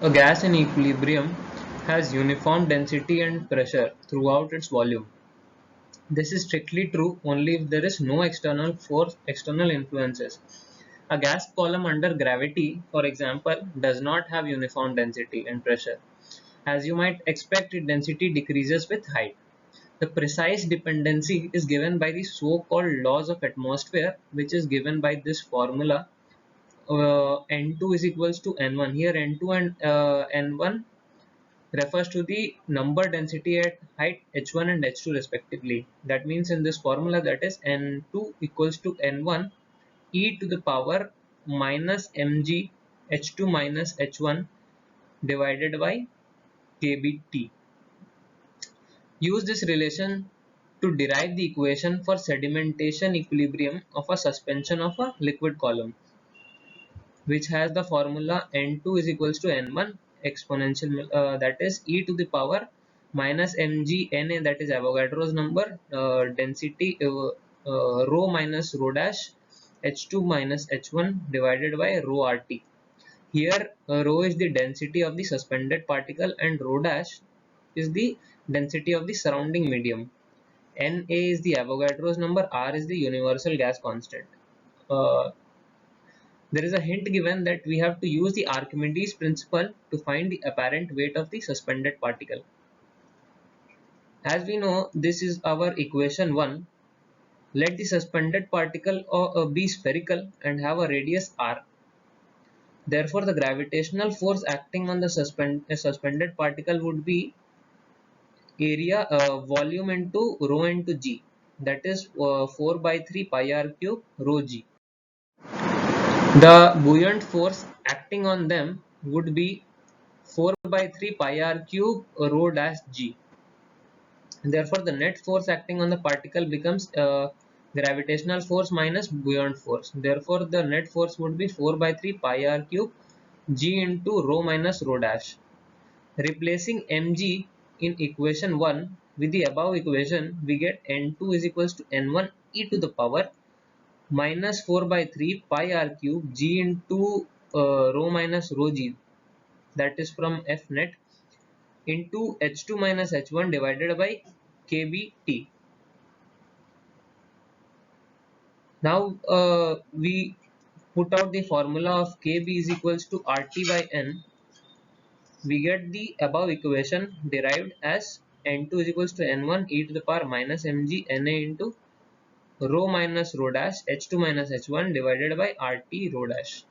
A gas in equilibrium has uniform density and pressure throughout its volume. This is strictly true only if there is no external force, external influences. A gas column under gravity, for example, does not have uniform density and pressure. As you might expect, its density decreases with height. The precise dependency is given by the so-called laws of atmosphere, which is given by this formula. N2 is equals to N1. Here N2 and N1 refers to the number density at height h1 and h2 respectively. That means in this formula, that is N2 equals to N1 e to the power minus mg h2 minus h1 divided by kBt. Use this relation to derive the equation for sedimentation equilibrium of a suspension of a liquid column, which has the formula N2 is equals to N1 exponential, that is e to the power minus mg Na, that is Avogadro's number, density rho minus rho dash h2 minus h1 divided by rho rt. Here rho is the density of the suspended particle and rho dash is the density of the surrounding medium. Na is the Avogadro's number, R is the universal gas constant. There is a hint given that we have to use the Archimedes principle to find the apparent weight of the suspended particle. As we know, this is our equation 1. Let the suspended particle be spherical and have a radius r. Therefore, the gravitational force acting on the suspended particle would be area volume into rho into g, that is 4 by 3 pi r cube rho g. The buoyant force acting on them would be 4 by 3 pi r cube rho dash g. Therefore, the net force acting on the particle becomes gravitational force minus buoyant force. Therefore, the net force would be 4 by 3 pi r cube g into rho minus rho dash. Replacing mg in equation 1 with the above equation, we get N2 is equals to N1 e to the power minus 4 by 3 pi r cube g into rho minus rho g, that is from F net, into h2 minus h1 divided by kBt. Now we put out the formula of kB is equals to RT by N. We get the above equation derived as N2 is equals to N1 e to the power minus mg Na into rho minus rho dash h2 minus h1 divided by RT rho dash.